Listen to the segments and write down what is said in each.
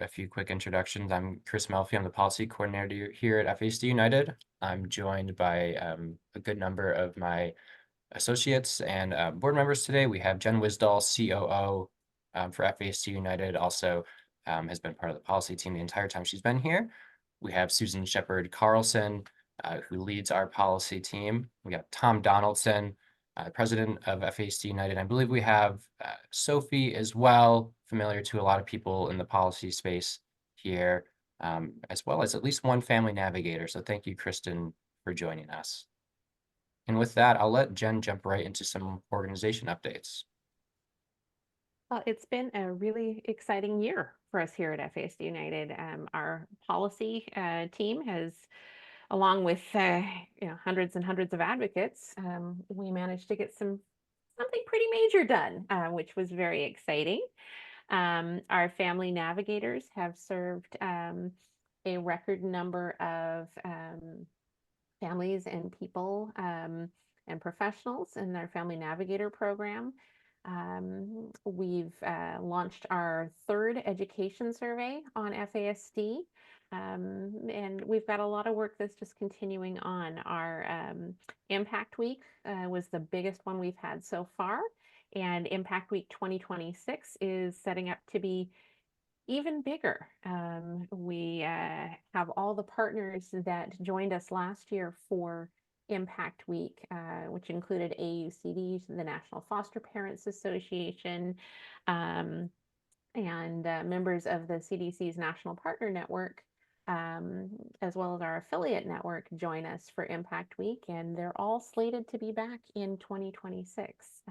a few quick introductions. I'm Chris Melfi. I'm the policy coordinator here at FASD United. I'm joined by a good number of my associates and board members today. We have Jen Wisdall, COO for FASD United, also has been part of the policy team the entire time she's been here. We have Susan Shepard Carlson, who leads our policy team. We got Tom Donaldson, president of FASD United. I believe we have Sophie as well, familiar to a lot of people in the policy space here, as well as at least one family navigator. So thank you, Kristen, for joining us. And with that, I'll let Jen jump right into some organization updates. Well, it's been a really exciting year for us here at FASD United. Our policy team has, along with hundreds and hundreds of advocates, we managed to get something pretty major done, which was very exciting. Our family navigators have served a record number of families and people and professionals in their family navigator program. We've launched our third education survey on FASD, and we've got a lot of work that's just continuing on. Our Impact Week was the biggest one we've had so far, and Impact Week 2026 is setting up to be even bigger. We have all the partners that joined us last year for Impact Week, which included AUCD, the National Foster Parents Association, and members of the CDC's National Partner Network, as well as our affiliate network, join us for Impact Week, and they're all slated to be back in 2026.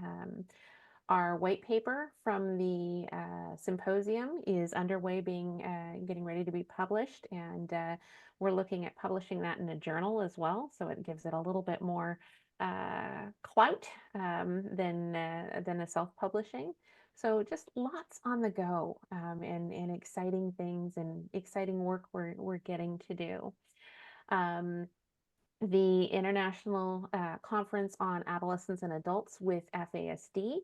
Our white paper from the symposium is underway, getting ready to be published, and we're looking at publishing that in a journal as well, so it gives it a little bit more clout than a self-publishing. So just lots on the go, and exciting things and exciting work we're getting to do. The International Conference on Adolescents and Adults with FASD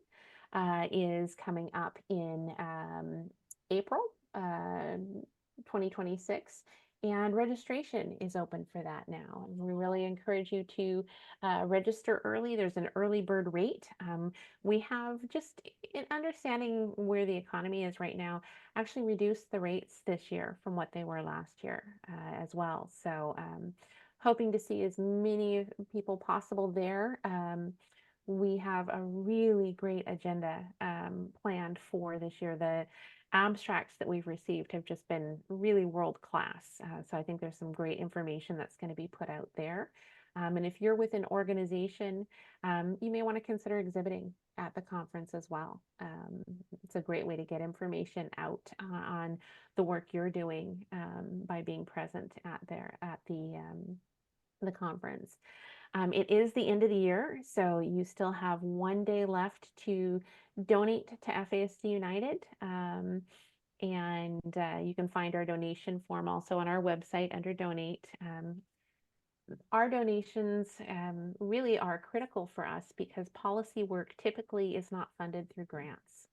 is coming up in April 2026, and registration is open for that now. And we really encourage you to register early. There's an early bird rate. We have, just in understanding where the economy is right now, actually reduced the rates this year from what they were last year as well. So hoping to see as many people possible there. We have a really great agenda planned for this year. The abstracts that we've received have just been really world class. So I think there's some great information that's going to be put out there. And if you're with an organization, you may want to consider exhibiting at the conference as well. It's a great way to get information out on the work you're doing by being present at the conference. It is the end of the year, so you still have one day left to donate to FASD United. And you can find our donation form also on our website under Donate. Our donations really are critical for us because policy work typically is not funded through grants.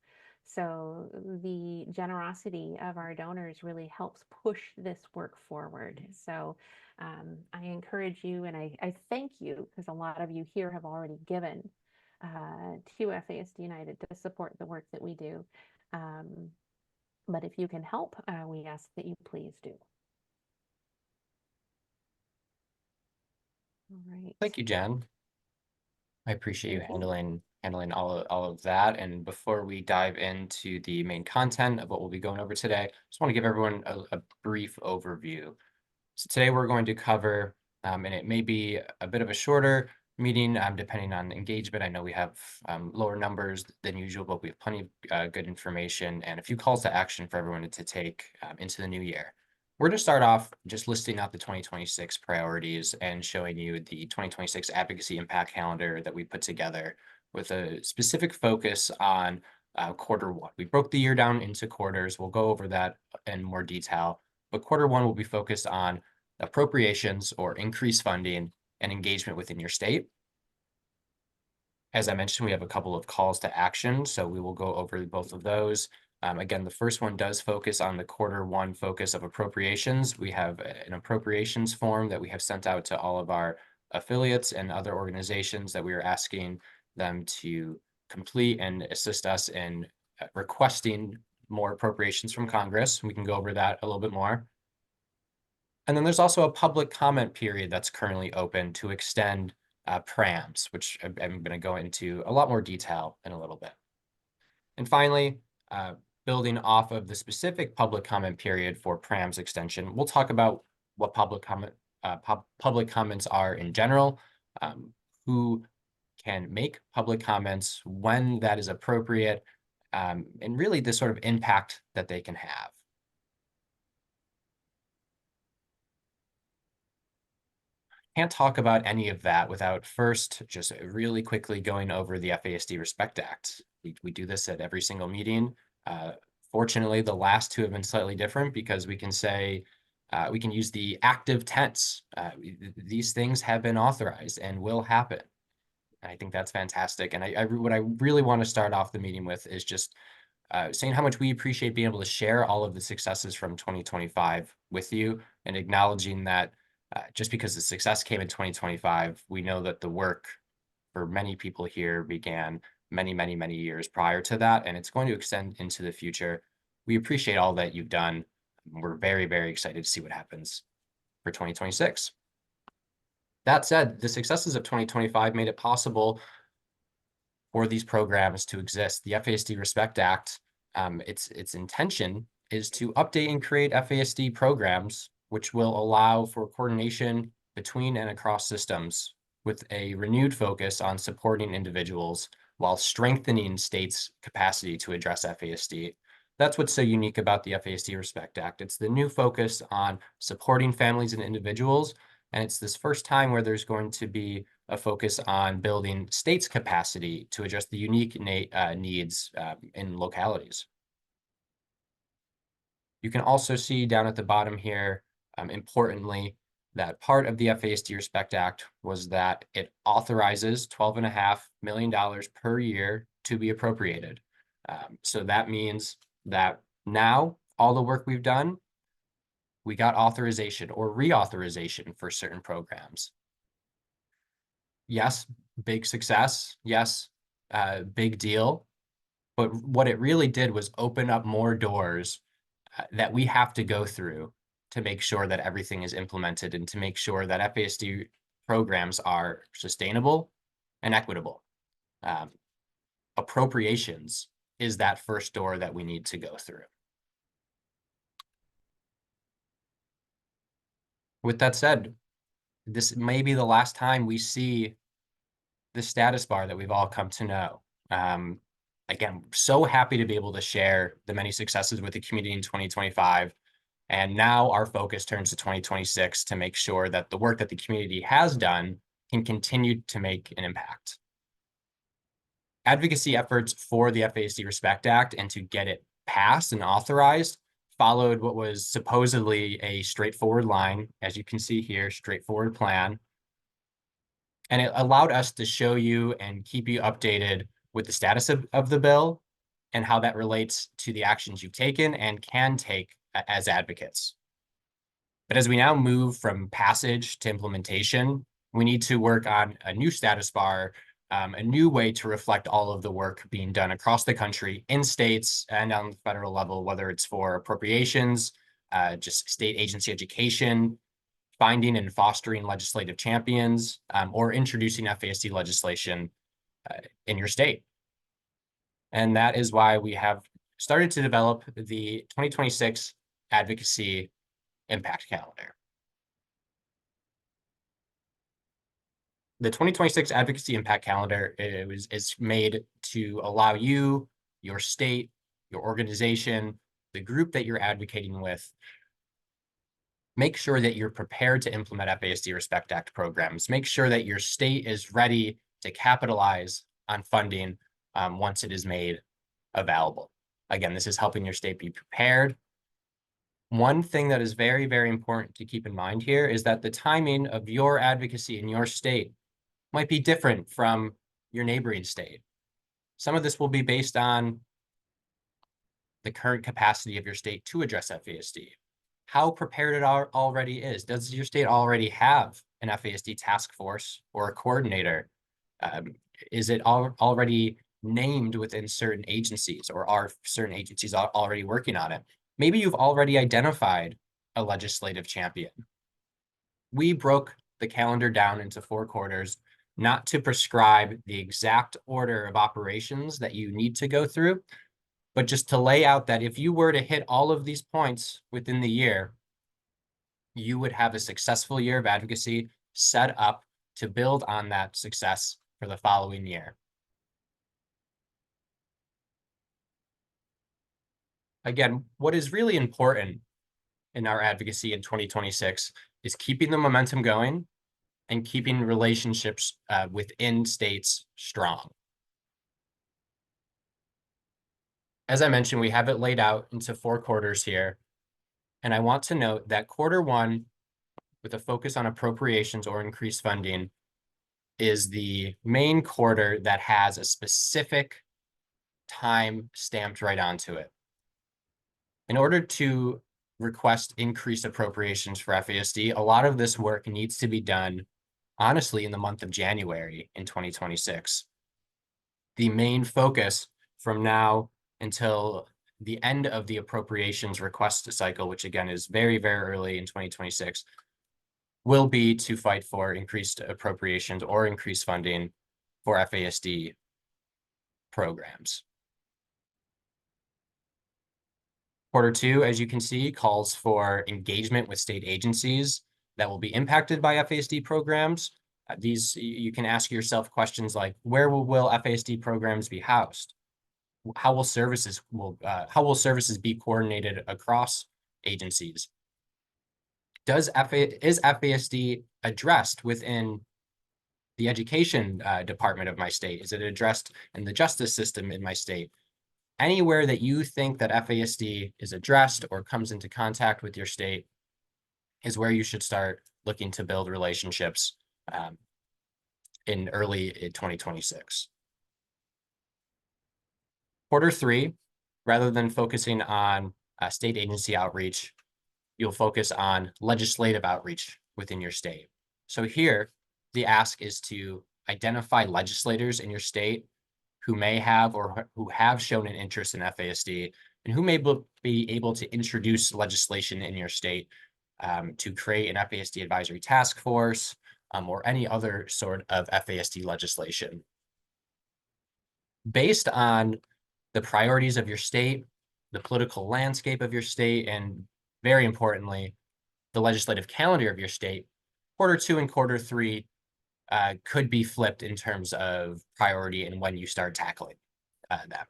So the generosity of our donors really helps push this work forward. So I encourage you, and I thank you, because a lot of you here have already given to FASD United to support the work that we do. But if you can help, we ask that you please do. All right. Thank you, Jen. I appreciate you handling all of that. And before we dive into the main content of what we'll be going over today, I just want to give everyone a brief overview. So today we're going to cover, and it may be a bit of a shorter meeting depending on engagement. I know we have lower numbers than usual, but we have plenty of good information and a few calls to action for everyone to take into the new year. We're going to start off just listing out the 2026 priorities and showing you the 2026 advocacy impact calendar that we put together with a specific focus on quarter one. We broke the year down into quarters. We'll go over that in more detail, but quarter one will be focused on appropriations or increased funding and engagement within your state. As I mentioned, we have a couple of calls to action, so we will go over both of those. Again, the first one does focus on the Q1 focus of appropriations. We have an appropriations form that we have sent out to all of our affiliates and other organizations that we are asking them to complete and assist us in requesting more appropriations from Congress. We can go over that a little bit more. And then there's also a public comment period that's currently open to extend PRAMs, which I'm going to go into a lot more detail in a little bit. And finally, building off of the specific public comment period for PRAMs extension, we'll talk about what public comments are in general, who can make public comments, when that is appropriate, and really the sort of impact that they can have. Can't talk about any of that without first just really quickly going over the FASD Respect Act. We do this at every single meeting. Fortunately, the last two have been slightly different because we can say, we can use the active tense. These things have been authorized and will happen. And I think that's fantastic. And what I really want to start off the meeting with is just saying how much we appreciate being able to share all of the successes from 2025 with you, and acknowledging that just because the success came in 2025, we know that the work for many people here began many, many, many years prior to that, and it's going to extend into the future. We appreciate all that you've done. We're very, very excited to see what happens for 2026. That said, the successes of 2025 made it possible for these programs to exist. The FASD Respect Act, its intention is to update and create FASD programs, which will allow for coordination between and across systems with a renewed focus on supporting individuals while strengthening states' capacity to address FASD. That's what's so unique about the FASD Respect Act. It's the new focus on supporting families and individuals, and it's this first time where there's going to be a focus on building states' capacity to address the unique needs in localities. You can also see down at the bottom here, importantly, that part of the FASD Respect Act was that it authorizes $12.5 million per year to be appropriated. So that means that now all the work we've done, we got authorization or reauthorization for certain programs. Yes, big success. Yes, big deal. But what it really did was open up more doors that we have to go through to make sure that everything is implemented and to make sure that FASD programs are sustainable and equitable. Appropriations is that first door that we need to go through. With that said, this may be the last time we see the status bar that we've all come to know. Again, so happy to be able to share the many successes with the community in 2025. And now our focus turns to 2026 to make sure that the work that the community has done can continue to make an impact. Advocacy efforts for the FASD Respect Act and to get it passed and authorized followed what was supposedly a straightforward line, as you can see here, straightforward plan. And it allowed us to show you and keep you updated with the status of the bill and how that relates to the actions you've taken and can take as advocates. But as we now move from passage to implementation, we need to work on a new status bar, a new way to reflect all of the work being done across the country in states and on the federal level, whether it's for appropriations, just state agency education, finding and fostering legislative champions, or introducing FASD legislation in your state. And that is why we have started to develop the 2026 Advocacy Impact Calendar. The 2026 Advocacy Impact Calendar is made to allow you, your state, your organization, the group that you're advocating with, make sure that you're prepared to implement FASD Respect Act programs. Make sure that your state is ready to capitalize on funding once it is made available. Again, this is helping your state be prepared. One thing that is very, very important to keep in mind here is that the timing of your advocacy in your state might be different from your neighboring state. Some of this will be based on the current capacity of your state to address FASD, how prepared it already is. Does your state already have an FASD task force or a coordinator? Um, is it already named within certain agencies, or are certain agencies already working on it? Maybe you've already identified a legislative champion. We broke the calendar down into 4 quarters, not to prescribe the exact order of operations that you need to go through, but just to lay out that if you were to hit all of these points within the year, you would have a successful year of advocacy set up to build on that success for the following year. Again, what is really important in our advocacy in 2026 is keeping the momentum going and keeping relationships within states strong. As I mentioned, we have it laid out into 4 quarters here. And I want to note that quarter 1, with a focus on appropriations or increased funding, is the main quarter that has a specific time stamped right onto it. In order to request increased appropriations for FASD, a lot of this work needs to be done, honestly, in the month of January in 2026. The main focus from now until the end of the appropriations request cycle, which again is very, very early in 2026, will be to fight for increased appropriations or increased funding for FASD programs. Quarter 2, as you can see, calls for engagement with state agencies that will be impacted by FASD programs. You can ask yourself questions like, where will FASD programs be housed? How will services be coordinated across agencies? Is FASD addressed within the education department of my state? Is it addressed in the justice system in my state? Anywhere that you think that FASD is addressed or comes into contact with your state is where you should start looking to build relationships in early 2026. Quarter 3, rather than focusing on state agency outreach, you'll focus on legislative outreach within your state. So here, the ask is to identify legislators in your state who may have or who have shown an interest in FASD and who may be able to introduce legislation in your state to create an FASD advisory task force or any other sort of FASD legislation. Based on the priorities of your state, the political landscape of your state, and very importantly, the legislative calendar of your state, quarter 2 and quarter 3 could be flipped in terms of priority and when you start tackling them.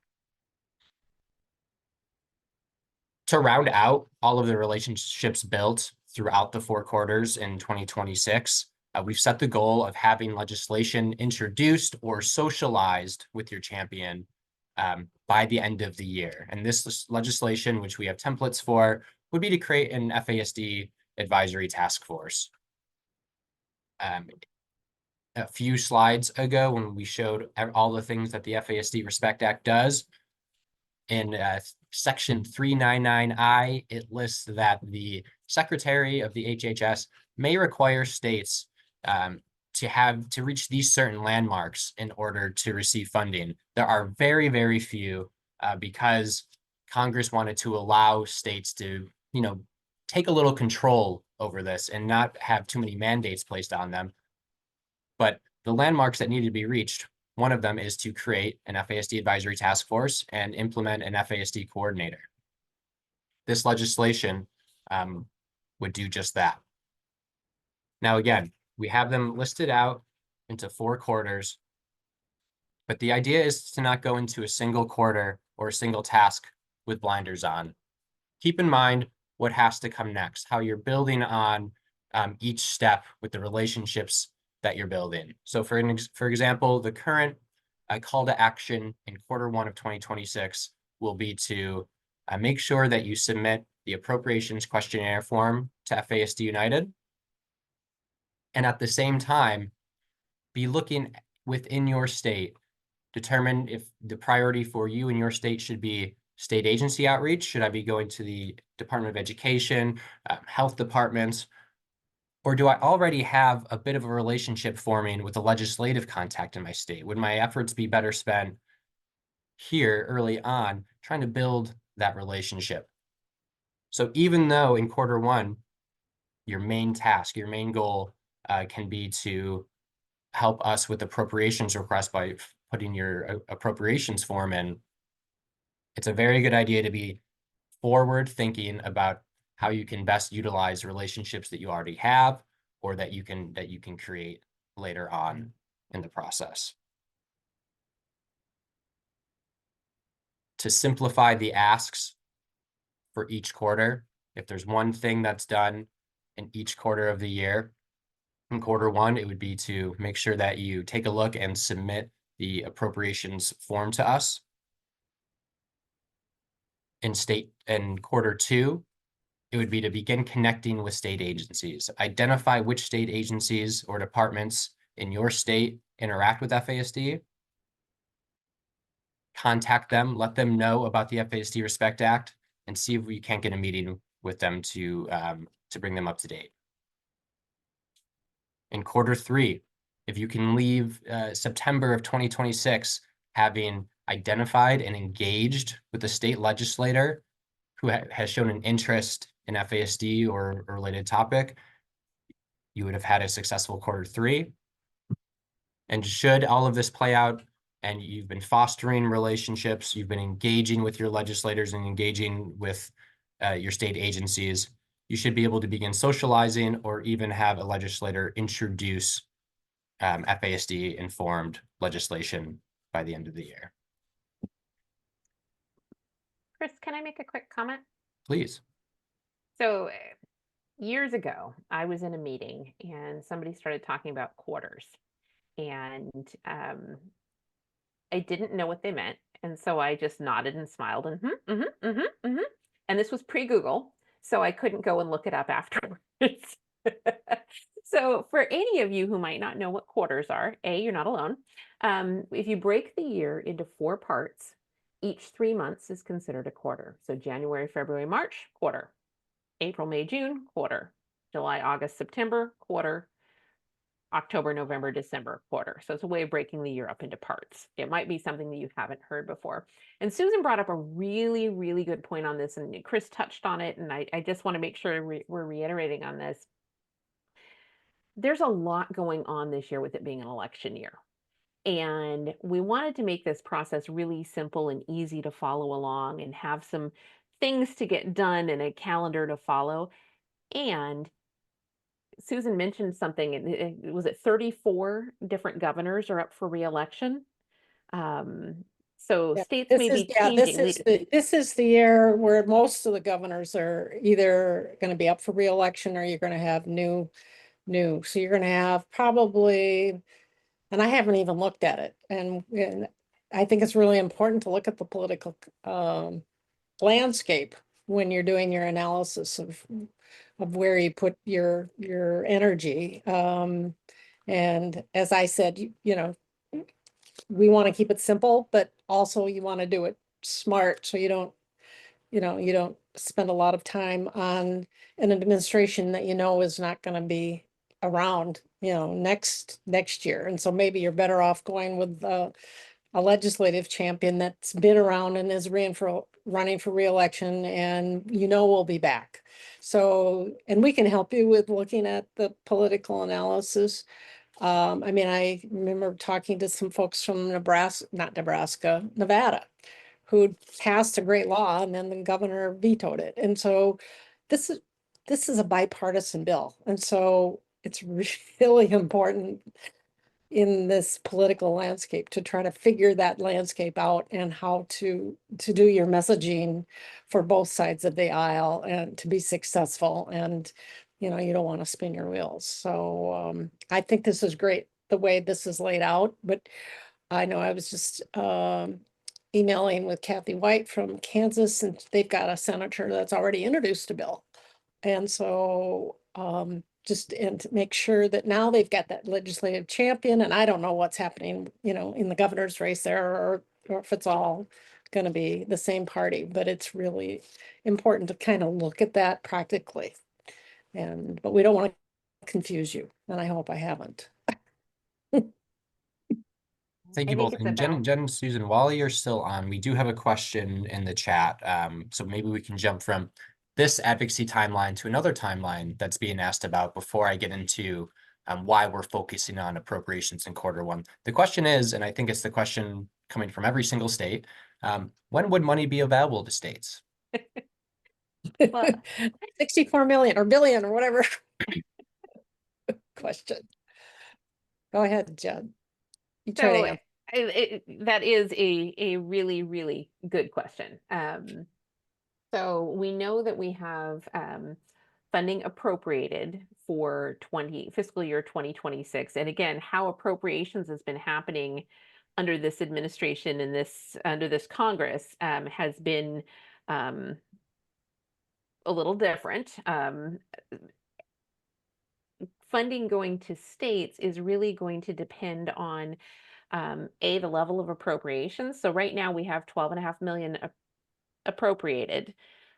To round out all of the relationships built throughout the 4 quarters in 2026, we've set the goal of having legislation introduced or socialized with your champion by the end of the year. And this legislation, which we have templates for, would be to create an FASD advisory task force. A few slides ago, when we showed all the things that the FASD Respect Act does, in section 399I, it lists that the Secretary of the HHS may require states to reach these certain landmarks in order to receive funding. There are very, very few because Congress wanted to allow states to, take a little control over this and not have too many mandates placed on them. But the landmarks that need to be reached, one of them is to create an FASD advisory task force and implement an FASD coordinator. This legislation would do just that. Now, again, we have them listed out into 4 quarters, but the idea is to not go into a single quarter or a single task with blinders on. Keep in mind what has to come next, how you're building on each step with the relationships that you're building. So for example, the current call to action in quarter 1 of 2026 will be to make sure that you submit the appropriations questionnaire form to FASD United. And at the same time, be looking within your state, determine if the priority for you and your state should be state agency outreach? Should I be going to the Department of Education, health departments? Or do I already have a bit of a relationship forming with a legislative contact in my state? Would my efforts be better spent here early on trying to build that relationship? So even though in quarter 1, your main task, your main goal can be to help us with appropriations requests by putting your appropriations form in, it's a very good idea to be forward thinking about how you can best utilize relationships that you already have or that you can create later on in the process. To simplify the asks for each quarter, if there's one thing that's done in each quarter of the year, in quarter 1, it would be to make sure that you take a look and submit the appropriations form to us. In quarter 2, it would be to begin connecting with state agencies. Identify which state agencies or departments in your state interact with FASD. Contact them, let them know about the FASD Respect Act, and see if we can't get a meeting with them to bring them up to date. In quarter 3, if you can leave September of 2026 having identified and engaged with the state legislator who has shown an interest in FASD or a related topic, you would have had a successful quarter 3. And should all of this play out and you've been fostering relationships, you've been engaging with your legislators and engaging with your state agencies, you should be able to begin socializing or even have a legislator introduce FASD informed legislation by the end of the year. Chris, can I make a quick comment? Please. So years ago, I was in a meeting and somebody started talking about quarters, and I didn't know what they meant. And so I just nodded and smiled and and this was pre-Google, so I couldn't go and look it up afterwards. So for any of you who might not know what quarters are, you're not alone. If you break the year into 4 parts, each 3 months is considered a quarter. So January, February, March, quarter. April, May, June, quarter. July, August, September, quarter. October, November, December, quarter. So it's a way of breaking the year up into parts. It might be something that you haven't heard before. And Susan brought up a really, really good point on this, and Chris touched on it, and I just want to make sure we're reiterating on this. There's a lot going on this year with it being an election year. And we wanted to make this process really simple and easy to follow along and have some things to get done and a calendar to follow. And Susan mentioned something, was it 34 different governors are up for reelection? So Yeah, states may be changing. this is the year where most of the governors are either going to be up for reelection or you're going to have new. So you're going to have probably, and I haven't even looked at it. And I think it's really important to look at the political landscape when you're doing your analysis of where you put your energy. And as I said, you know, we want to keep it simple, but also you want to do it smart so you don't, you don't spend a lot of time on an administration that you know is not going to be around, next year. And so maybe you're better off going with a legislative champion that's been around and is running for reelection, and we'll be back. So, and we can help you with looking at the political analysis. I mean, I remember talking to some folks from Nevada, who passed a great law, and then the governor vetoed it. And so this is a bipartisan bill. And so it's really important in this political landscape to try to figure that landscape out and how to do your messaging for both sides of the aisle and to be successful. And you don't want to spin your wheels. So I think this is great the way this is laid out. But I know I was just emailing with Kathy White from Kansas, and they've got a senator that's already introduced a bill. And so and to make sure that now they've got that legislative champion, and I don't know what's happening, in the governor's race there, or if it's all going to be the same party, but it's really important to kind of look at that practically. But we don't want to confuse you, and I hope I haven't. Thank I you think both. it's a And Jen, balance. Jen and Susan, while you're still on, we do have a question in the chat. So maybe we can jump from this advocacy timeline to another timeline that's being asked about before I get into why we're focusing on appropriations in quarter 1. The question is, and I think it's the question coming from every single state, when would money be available to states? Well, 64 million or billion or whatever question. Go ahead, Jen. You try to so answer. that is a really, really good question. So we know that we have funding appropriated for fiscal year 2026. And again, how appropriations has been happening under this administration and under this Congress has been a little different. Funding going to states is really going to depend on the level of appropriations. So right now we have 12.5 million appropriated,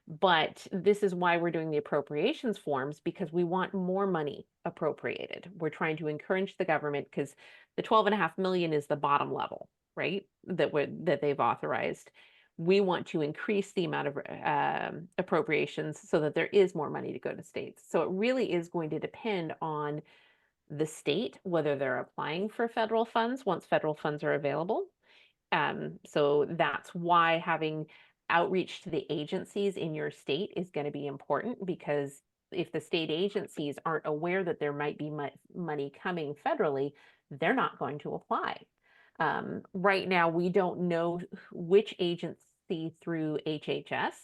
but this is why we're doing the appropriations forms, because we want more money appropriated. We're trying to encourage the government, because the 12.5 million is the bottom level, right? That they've authorized. We want to increase the amount of appropriations so that there is more money to go to states. So it really is going to depend on the state, whether they're applying for federal funds once federal funds are available. So that's why having outreach to the agencies in your state is going to be important, because if the state agencies aren't aware that there might be money coming federally, they're not going to apply. Right now, we don't know which agency through HHS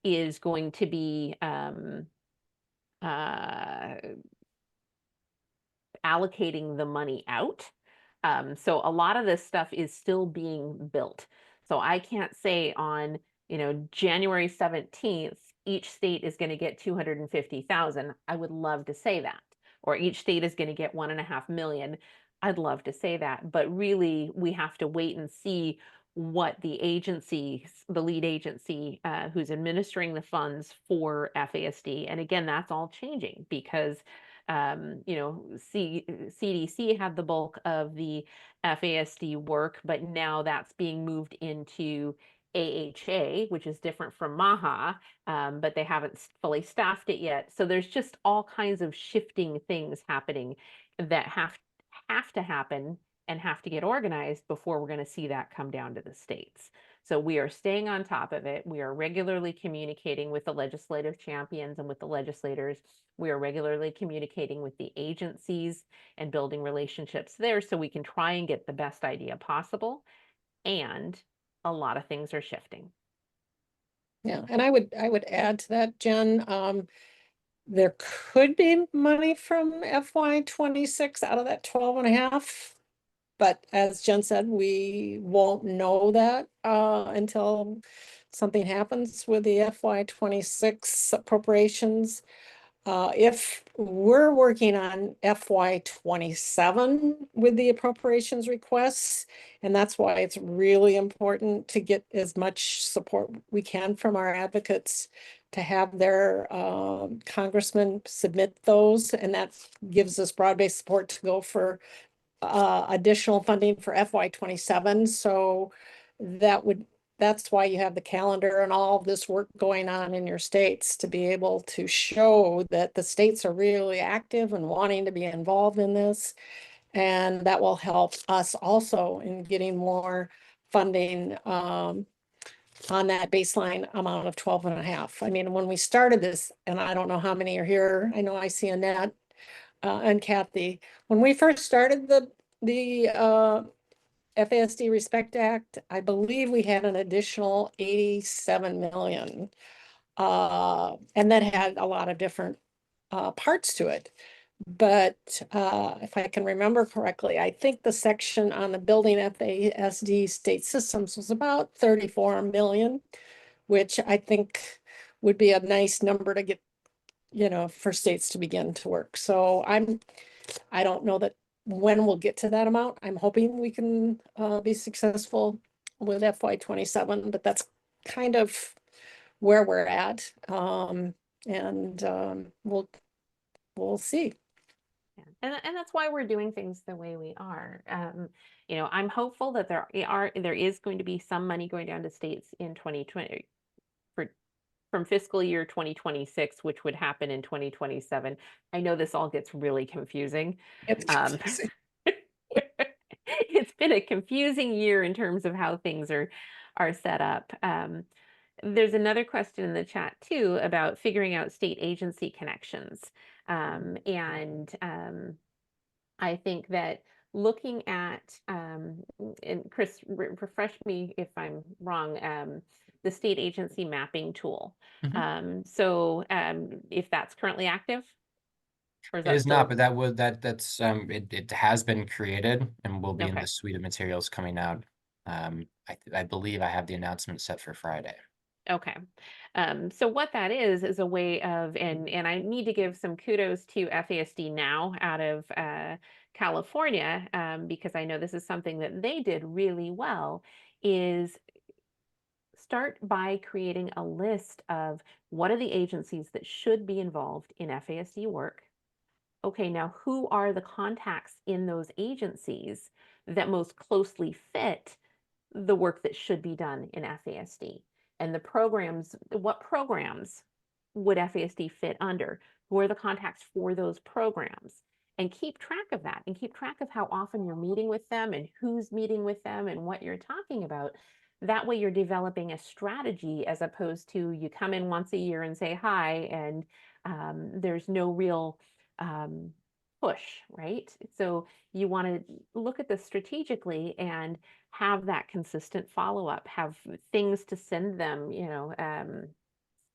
is going to be allocating the money out. So a lot of this stuff is still being built. So I can't say on, January 17th, each state is going to get 250,000. I would love to say that. Or each state is going to get 1.5 million. I'd love to say that. But really, we have to wait and see what the lead agency who's administering the funds for FASD. And again, that's all changing because CDC had the bulk of the FASD work, but now that's being moved into AHA, which is different from MAHA, but they haven't fully staffed it yet. So there's just all kinds of shifting things happening that have to happen and have to get organized before we're going to see that come down to the states. So we are staying on top of it. We are regularly communicating with the legislative champions and with the legislators. We are regularly communicating with the agencies and building relationships there so we can try and get the best idea possible. And a lot of things are shifting. Yeah, and I would add to that, Jen. There could be money from FY26 out of that 12.5. But as Jen said, we won't know that until something happens with the FY26 appropriations. If we're working on FY27 with the appropriations requests, and that's why it's really important to get as much support we can from our advocates to have their congressmen submit those, and that gives us broad-based support to go for additional funding for FY27. So that's why you have the calendar and all this work going on in your states, to be able to show that the states are really active and wanting to be involved in this. And that will help us also in getting more funding on that baseline amount of 12.5. I mean, when we started this, and I don't know how many are here, I know I see Annette and Kathy, when we first started the FASD Respect Act, I believe we had an additional 87 million. And that had a lot of different parts to it. But if I can remember correctly, I think the section on the building FASD state systems was about 34 million, which I think would be a nice number to get, for states to begin to work. So I don't know that when we'll get to that amount. I'm hoping we can be successful with FY27, but that's kind of where we're at. We'll see. Yeah. And that's why we're doing things the way we are. You know, I'm hopeful that there is going to be some money going down to states in 2020 for from fiscal year 2026, which would happen in 2027. I know this all gets really confusing. It's Um, confusing. it's been a confusing year in terms of how things are set up. There's another question in the chat too about figuring out state agency connections. I think that looking at, and Chris, refresh me if I'm wrong, the state agency mapping tool. If that's currently active, or is It that is not, still? but that's it has been created and will be in Okay. the suite of materials coming out. I believe I have the announcement set for Friday. Okay. So what that is a way of, and I need to give some kudos to FASD Now out of California, because I know this is something that they did really well, is start by creating a list of what are the agencies that should be involved in FASD work. Okay, now who are the contacts in those agencies that most closely fit the work that should be done in FASD? And the programs, what programs would FASD fit under? Who are the contacts for those programs? And keep track of that and keep track of how often you're meeting with them and who's meeting with them and what you're talking about. That way you're developing a strategy as opposed to you come in once a year and say hi and there's no real push, right? So you want to look at this strategically and have that consistent follow-up, have things to send them,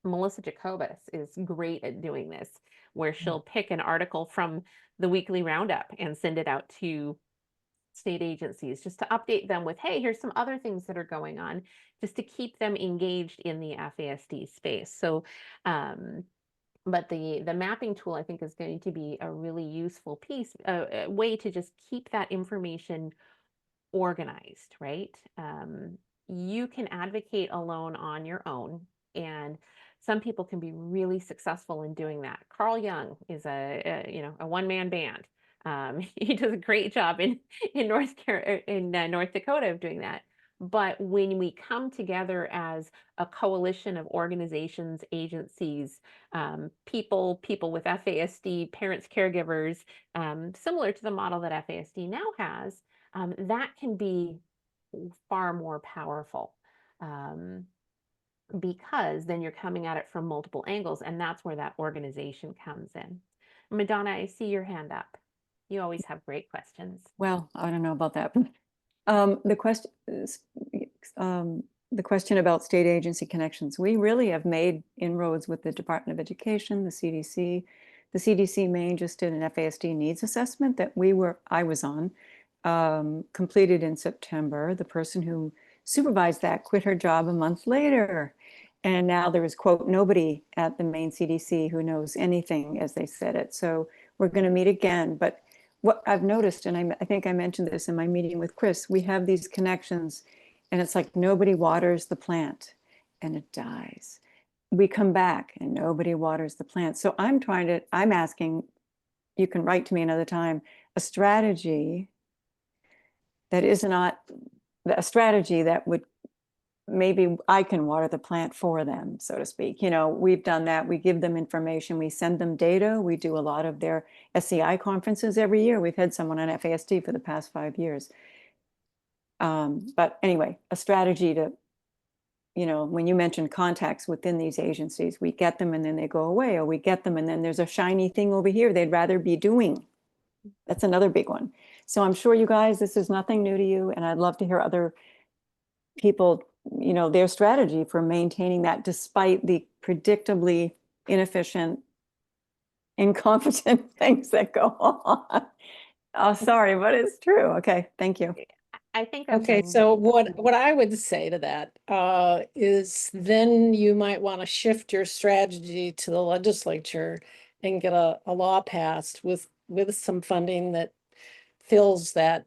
Melissa Jacobus is great at doing this, where she'll pick an article from the weekly roundup and send it out to state agencies just to update them with, hey, here's some other things that are going on, just to keep them engaged in the FASD space. So, but the mapping tool, I think, is going to be a really useful piece, a way to just keep that information organized, right? You can advocate alone on your own, and some people can be really successful in doing that. Carl Jung is a one-man band. He does a great job in North Dakota of doing that. But when we come together as a coalition of organizations, agencies, people with FASD, parents, caregivers, similar to the model that FASD now has, that can be far more powerful, because then you're coming at it from multiple angles, and that's where that organization comes in. Madonna, I see your hand up. You always have great questions. Well, I don't know about that. The question about state agency connections, we really have made inroads with the Department of Education, the CDC. The CDC Maine just did an FASD needs assessment that I was on, completed in September. The person who supervised that quit her job a month later. And now there is, quote, nobody at the Maine CDC who knows anything, as they said it. So we're going to meet again. But what I've noticed, and I think I mentioned this in my meeting with Chris, we have these connections and it's like nobody waters the plant and it dies. We come back and nobody waters the plant. So I'm asking, you can write to me another time, a strategy that is not a strategy that would, maybe I can water the plant for them, so to speak. We've done that. We give them information. We send them data. We do a lot of their SCI conferences every year. We've had someone on FASD for the past 5 years. But anyway, a strategy to, when you mentioned contacts within these agencies, we get them and then they go away, or we get them and then there's a shiny thing over here they'd rather be doing. That's another big one. So I'm sure you guys, this is nothing new to you, and I'd love to hear other people, their strategy for maintaining that despite the predictably inefficient, incompetent things that go on. Oh, sorry, but it's true. Okay, thank you. I think that's Okay, so what I would say to that is then you might want to shift your strategy to the legislature and get a law passed with some funding that fills that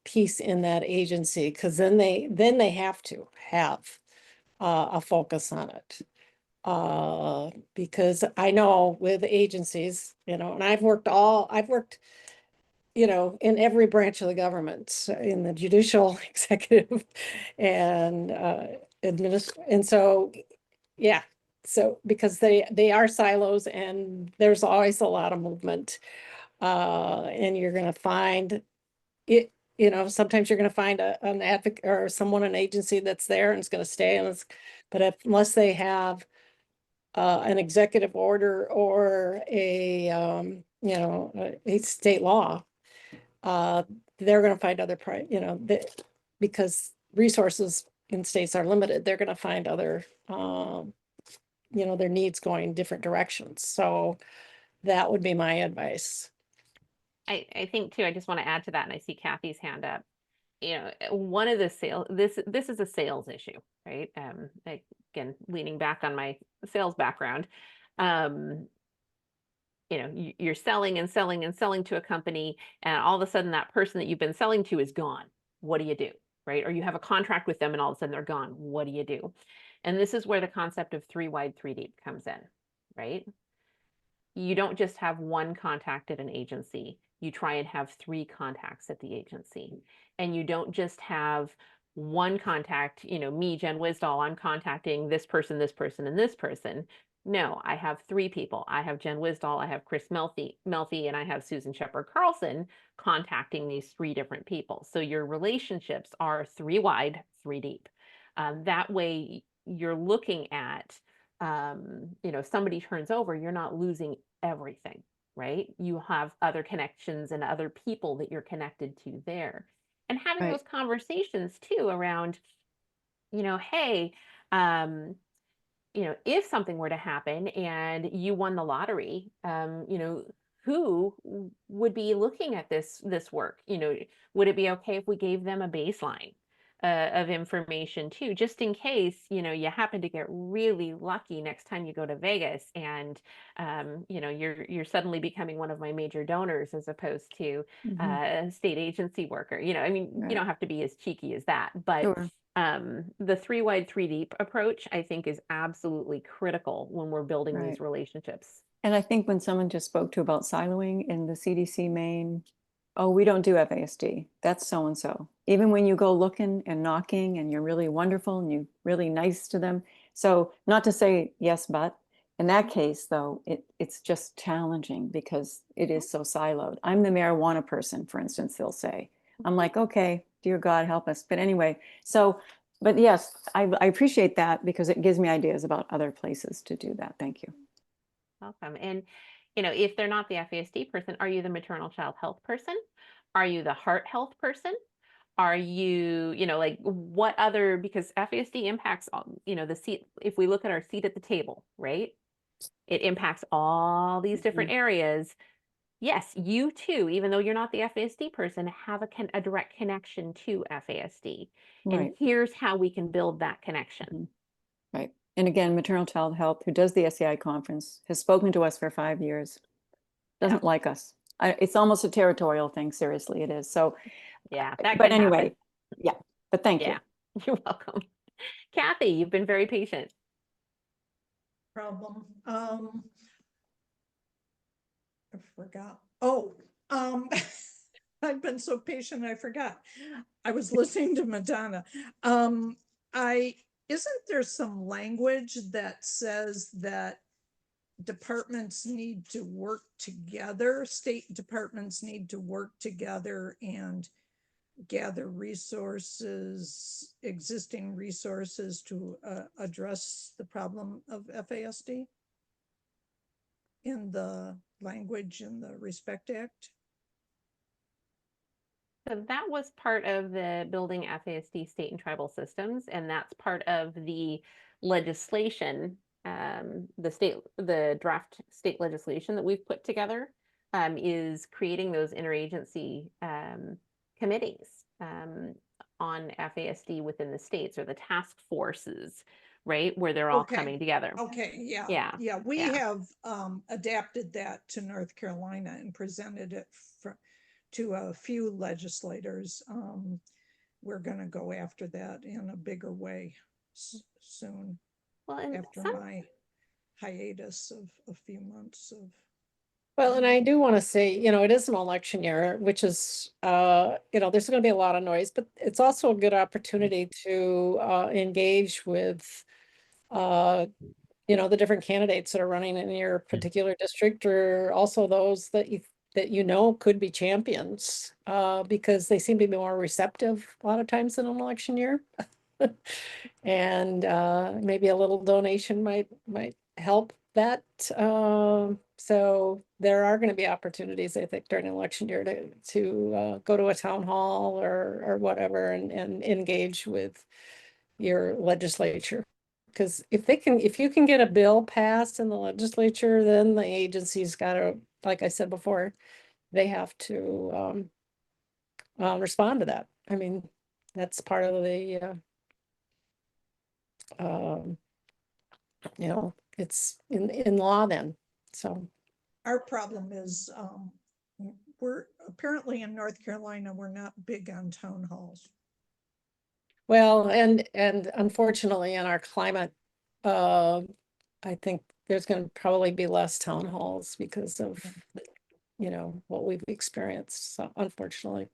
piece in that agency, because then they have to have a focus on it. Because I know with agencies, and I've worked, in every branch of the government, in the judicial, executive, and and so, yeah. So because they are silos, and there's always a lot of movement. And you're gonna find it, sometimes you're gonna find an advocate or someone, an agency that's there and it's gonna stay, but unless they have an executive order or a state law, they're going to find other because resources in states are limited. They're going to find other, their needs going different directions. So that would be my advice. I think too, I just want to add to that, and I see Kathy's hand up. One of the this is a sales issue, right? Again, leaning back on my sales background, you're selling and selling and selling to a company, and all of a sudden that person that you've been selling to is gone. What do you do, right? Or you have a contract with them and all of a sudden they're gone. What do you do? And this is where the concept of 3 wide, 3 deep comes in, right? You don't just have one contact at an agency. You try and have 3 contacts at the agency. And you don't just have one contact, me, Jen Wisdall, I'm contacting this person, and this person. No, I have 3 people. I have Jen Wisdall, I have Chris Melfi, and I have Susan Shepard Carlson contacting these 3 different people. So your relationships are 3 wide, 3 deep. That way you're looking at, somebody turns over, you're not losing everything, right? You have other connections and other people that you're connected to there. And having Right. those conversations too around, hey, if something were to happen and you won the lottery, who would be looking at this work? Would it be okay if we gave them a baseline of information too, just in case, you happen to get really lucky next time you go to Vegas and, you're suddenly becoming one of my major donors as opposed to a state agency worker. You Right. don't have to be as cheeky as that, but Sure. the 3 wide, 3 deep approach, I think, is absolutely critical when we're building Right. these relationships. And I think when someone just spoke to about siloing in the CDC Maine, oh, we don't do FASD. That's so-and-so. Even when you go looking and knocking and you're really wonderful and you're really nice to them. So not to say yes, but in that case, though, it's just challenging because it is so siloed. I'm the marijuana person, for instance, they'll say. I'm like, okay, dear God, help us. But anyway, but yes, I appreciate that because it gives me ideas about other places to do that. Thank you. Welcome. And, if they're not the FASD person, are you the maternal child health person? Are you the heart health person? Are you, like what other, because FASD impacts, the seat, if we look at our seat at the table, right? It impacts all these different areas. Yes, you too, even though you're not the FASD person, have a direct connection to FASD. And Right. here's how we can build that connection. Right. And again, Maternal Child Health, who does the SCI conference, has spoken to us for 5 years, doesn't like us. It's almost a territorial thing. Seriously, it is. So, Yeah, that but can anyway, happen. yeah, but thank you. Yeah, you're welcome. Kathy, you've been very patient. Problem. I forgot. Oh, I've been so patient, I forgot. I was listening to Madonna. Isn't there some language that says that departments need to work together, state departments need to work together and gather resources, existing resources to address the problem of FASD in the language in the Respect Act? So that was part of the building FASD state and tribal systems, and that's part of the legislation, the draft state legislation that we've put together, is creating those interagency committees on FASD within the states, or the task forces, right, where they're all coming together. Okay, yeah. Yeah. Yeah, we Yeah. have adapted that to North Carolina and presented it to a few legislators. We're gonna go after that in a bigger way soon, Well, and after some, my hiatus of a few months of. Well, and I do want to say, it is an election year, which is, there's going to be a lot of noise, but it's also a good opportunity to engage with, the different candidates that are running in your particular district, or also those that could be champions, because they seem to be more receptive a lot of times in an election year. And maybe a little donation might help that. So there are going to be opportunities, I think, during an election year to go to a town hall or whatever and engage with your legislature. Because if you can get a bill passed in the legislature, then the agency's got to, like I said before, they have to respond to that. I mean, that's part of the um, it's in law then. So, Our problem is, we're apparently in North Carolina, we're not big on town halls. well, and unfortunately in our climate, I think there's going to probably be less town halls because of, what we've experienced, so unfortunately.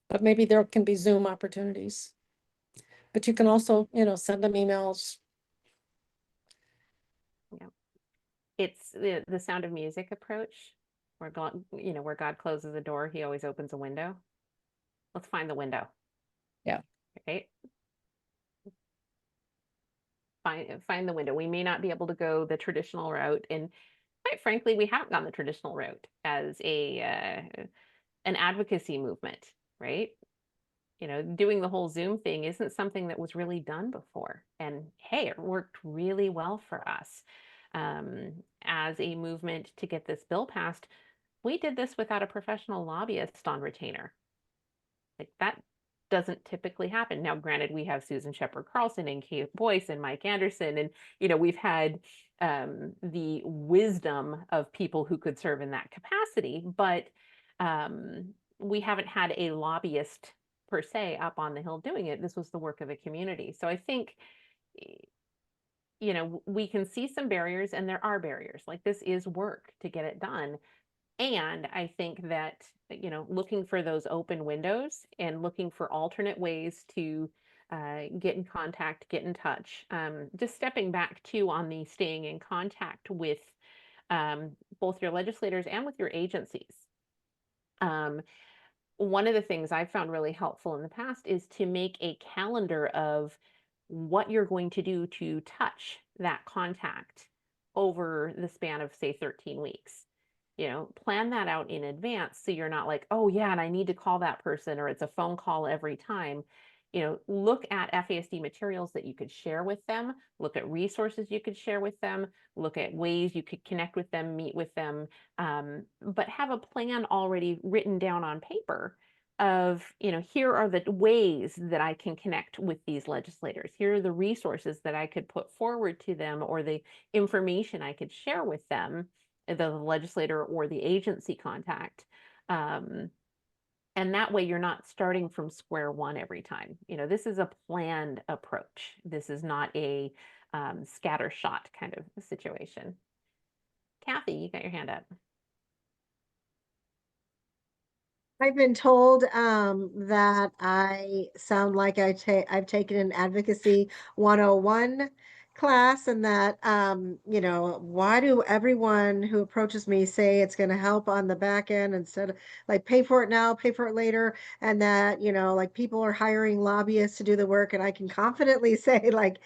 But maybe there can be Zoom opportunities. But you can also, send them emails. it's the Sound of Music approach, where God, where God closes a door, he always opens a window. Let's find the window. Yeah. Right. Find the window. We may not be able to go the traditional route, and quite frankly, we haven't gone the traditional route as an advocacy movement, right? Doing the whole Zoom thing isn't something that was really done before. And hey, it worked really well for us as a movement to get this bill passed. We did this without a professional lobbyist on retainer. Like that doesn't typically happen. Now, granted, we have Susan Shepard Carlson and Kate Boyce and Mike Anderson, and we've had the wisdom of people who could serve in that capacity, but we haven't had a lobbyist per se up on the hill doing it. This was the work of the community. So I think, we can see some barriers, and there are barriers. Like this is work to get it done. And I think that, looking for those open windows and looking for alternate ways to get in contact, get in touch. Just stepping back too on the staying in contact with both your legislators and with your agencies. One of the things I've found really helpful in the past is to make a calendar of what you're going to do to touch that contact over the span of, say, 13 weeks. Plan that out in advance so you're not like, oh yeah, and I need to call that person, or it's a phone call every time. Look at FASD materials that you could share with them, look at resources you could share with them, look at ways you could connect with them, meet with them, but have a plan already written down on paper of, here are the ways that I can connect with these legislators. Here are the resources that I could put forward to them, or the information I could share with them, the legislator or the agency contact. And that way you're not starting from square one every time. This is a planned approach. This is not a scattershot kind of situation. Kathy, you got your hand up. I've been told that I sound like I've taken an advocacy 101 class, and that why do everyone who approaches me say it's going to help on the back end instead of like pay for it now, pay for it later, and that like people are hiring lobbyists to do the work, and I can confidently say like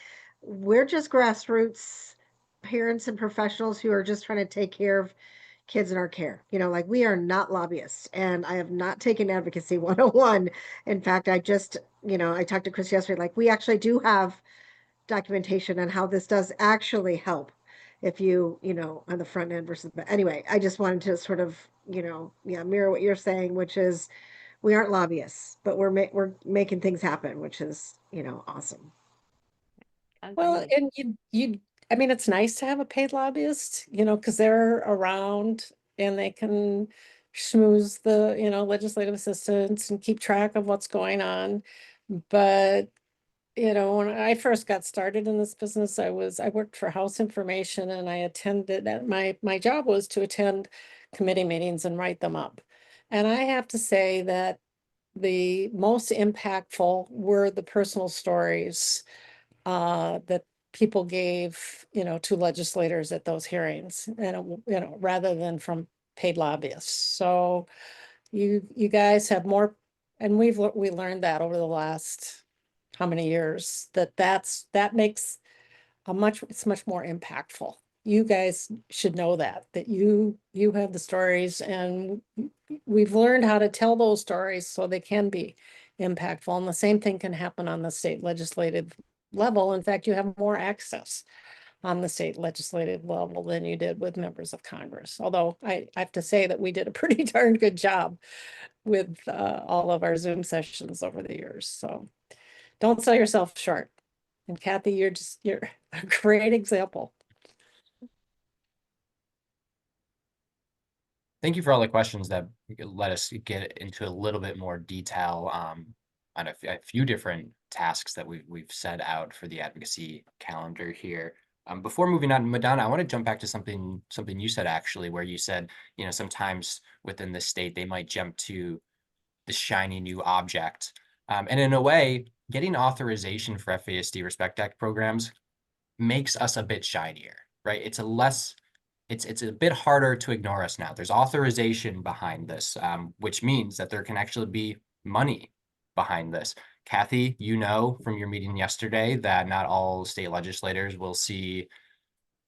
we're just grassroots parents and professionals who are just trying to take care of kids in our care. Like we are not lobbyists, and I have not taken advocacy 101. In fact, I just, I talked to Chris yesterday, like we actually do have documentation on how this does actually help if you, on the front end versus, but anyway, I just wanted to sort of, mirror what you're saying, which is we aren't lobbyists, but we're making things happen, which is, awesome. Well, Agreed. and I mean, it's nice to have a paid lobbyist, because they're around and they can schmooze the, legislative assistants and keep track of what's going on. But, when I first got started in this business, I worked for House Information, and I attended, my job was to attend committee meetings and write them up. And I have to say that the most impactful were the personal stories that people gave, to legislators at those hearings, and, rather than from paid lobbyists. So you guys have more, and we learned that over the last how many years, that makes it's much more impactful. You guys should know that you have the stories, and we've learned how to tell those stories so they can be impactful. And the same thing can happen on the state legislative level. In fact, you have more access on the state legislative level than you did with members of Congress. Although I have to say that we did a pretty darn good job with all of our Zoom sessions over the years. So don't sell yourself short. And Kathy, you're a great example. Thank you for all the questions that let us get into a little bit more detail on a few different tasks that we've set out for the advocacy calendar here. Before moving on, Madonna, I want to jump back to something you said, actually, where you said, sometimes within the state, they might jump to the shiny new object. And in a way, getting authorization for FASD Respect Act programs makes us a bit shinier, right? It's a bit harder to ignore us now. There's authorization behind this, which means that there can actually be money behind this. Kathy, from your meeting yesterday that not all state legislators will see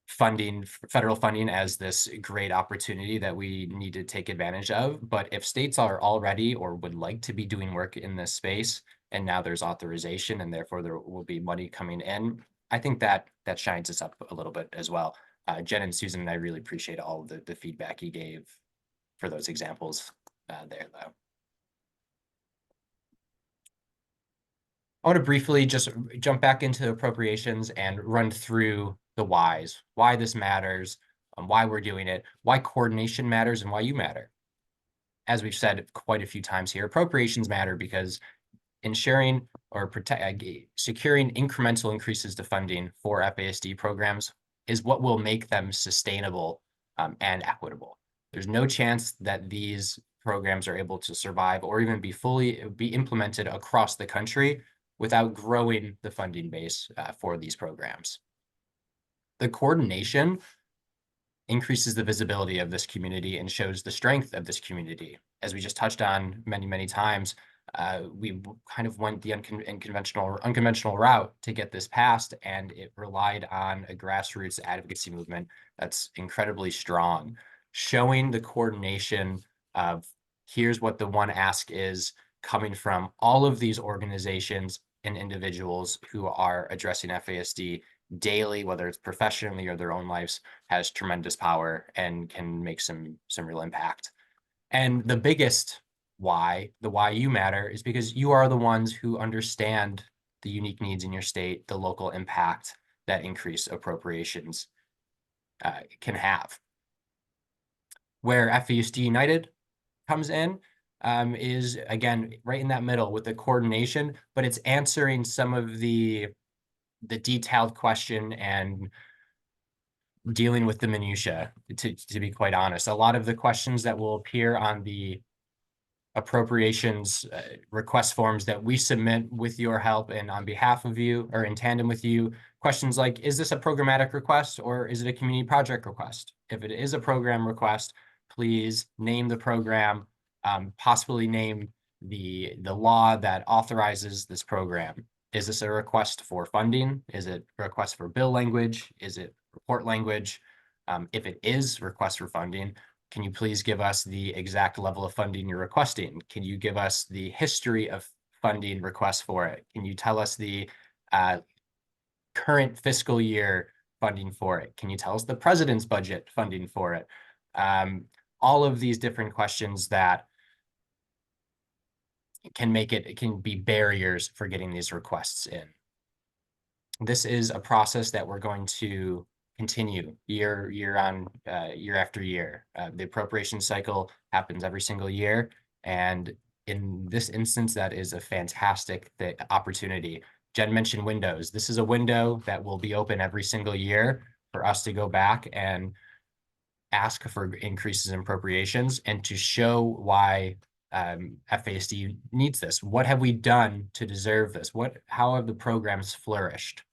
federal funding as this great opportunity that we need to take advantage of. But if states are already or would like to be doing work in this space, and now there's authorization and therefore there will be money coming in, I think that shines us up a little bit as well. Jen and Susan and I really appreciate all of the feedback you gave for those examples there, though. I want to briefly just jump back into appropriations and run through the whys, why this matters, why we're doing it, why coordination matters, and why you matter. As we've said quite a few times here, appropriations matter because ensuring or securing incremental increases to funding for FASD programs is what will make them sustainable and equitable. There's no chance that these programs are able to survive or even be implemented across the country without growing the funding base for these programs. The coordination increases the visibility of this community and shows the strength of this community. As we just touched on many, many times, we kind of went the unconventional route to get this passed, and it relied on a grassroots advocacy movement that's incredibly strong, showing the coordination of here's what the one ask is coming from all of these organizations and individuals who are addressing FASD daily, whether it's professionally or their own lives, has tremendous power and can make some real impact. And the biggest why you matter is because you are the ones who understand the unique needs in your state, the local impact that increased appropriations can have. Where FASD United comes in is, again, right in that middle with the coordination, but it's answering some of the detailed question and dealing with the minutia, to be quite honest. A lot of the questions that will appear on the appropriations request forms that we submit with your help and on behalf of you or in tandem with you, questions like, is this a programmatic request or is it a community project request? If it is a program request, please name the program, possibly name the law that authorizes this program. Is this a request for funding? Is it a request for bill language? Is it report language? If it is request for funding, can you please give us the exact level of funding you're requesting? Can you give us the history of funding requests for it? Can you tell us the current fiscal year funding for it? Can you tell us the president's budget funding for it? All of these different questions that can be barriers for getting these requests in. This is a process that we're going to continue year after year. The appropriation cycle happens every single year, and in this instance, that is a fantastic opportunity. Jen mentioned windows. This is a window that will be open every single year for us to go back and ask for increases in appropriations and to show why FASD needs this. What have we done to deserve this? How have the programs flourished?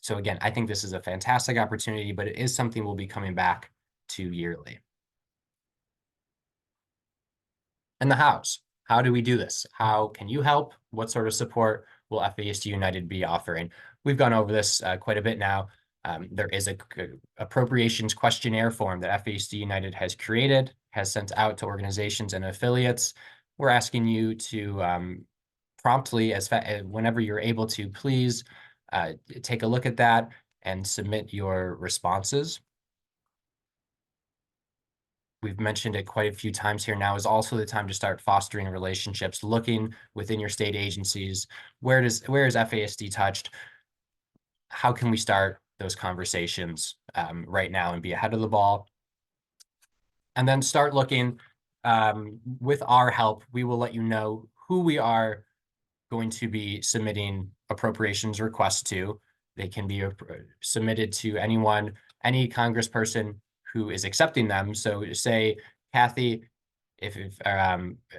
So again, I think this is a fantastic opportunity, but it is something we'll be coming back to yearly. And the hows. How do we do this? How can you help? What sort of support will FASD United be offering? We've gone over this quite a bit now. There is a appropriations questionnaire form that FASD United has created, has sent out to organizations and affiliates. We're asking you to promptly, whenever you're able to, please take a look at that and submit your responses. We've mentioned it quite a few times here now, is also the time to start fostering relationships, looking within your state agencies. Where is FASD touched? How can we start those conversations right now and be ahead of the ball? And then start looking with our help. We will let you know who we are going to be submitting appropriations requests to. They can be submitted to anyone, any congressperson who is accepting them. So say Kathy,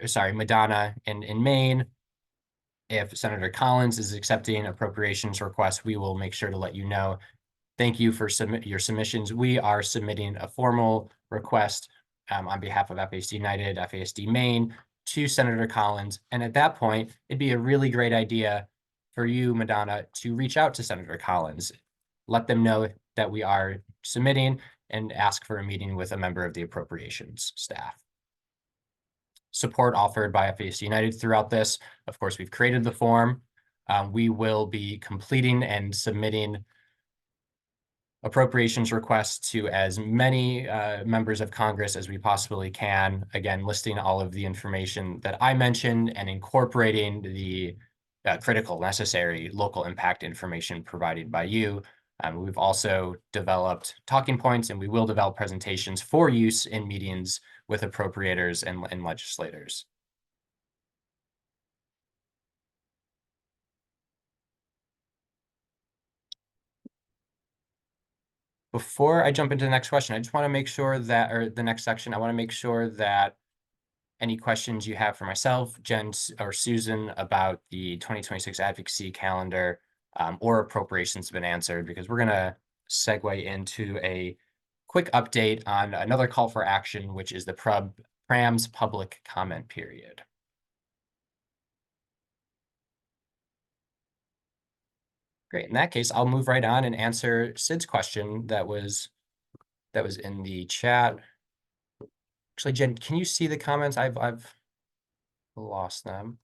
sorry, Madonna in Maine, if Senator Collins is accepting appropriations requests, we will make sure to let you know. Thank you for your submissions. We are submitting a formal request on behalf of FASD United, FASD Maine, to Senator Collins. And at that point, it'd be a really great idea for you, Madonna, to reach out to Senator Collins. Let them know that we are submitting and ask for a meeting with a member of the appropriations staff. Support offered by FASD United throughout this. Of course, we've created the form. We will be completing and submitting appropriations requests to as many members of Congress as we possibly can. Again, listing all of the information that I mentioned and incorporating the critical, necessary local impact information provided by you. We've also developed talking points, and we will develop presentations for use in meetings with appropriators and legislators. Before I jump into the next question, I just want to make sure that, or the next section, I want to make sure that any questions you have for myself, Jen, or Susan about the 2026 advocacy calendar or appropriations have been answered, because we're going to segue into a quick update on another call for action, which is the PRAM's public comment period. Great. In that case, I'll move right on and answer Sid's question that was in the chat. Actually, Jen, can you see the comments? I've lost them.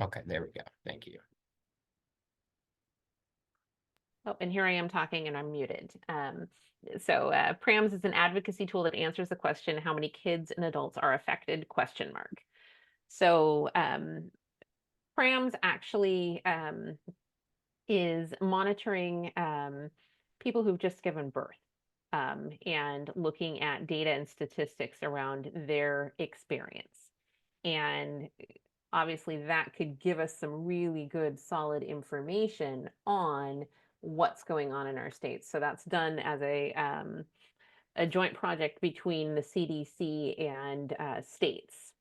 Okay, there we go. Thank you. Oh, and here I am talking and I'm muted. PRAMS is an advocacy tool that answers the question, how many kids and adults are affected, ? So PRAMS actually is monitoring people who've just given birth and looking at data and statistics around their experience. And obviously that could give us some really good, solid information on what's going on in our states. So that's done as a joint project between the CDC and states,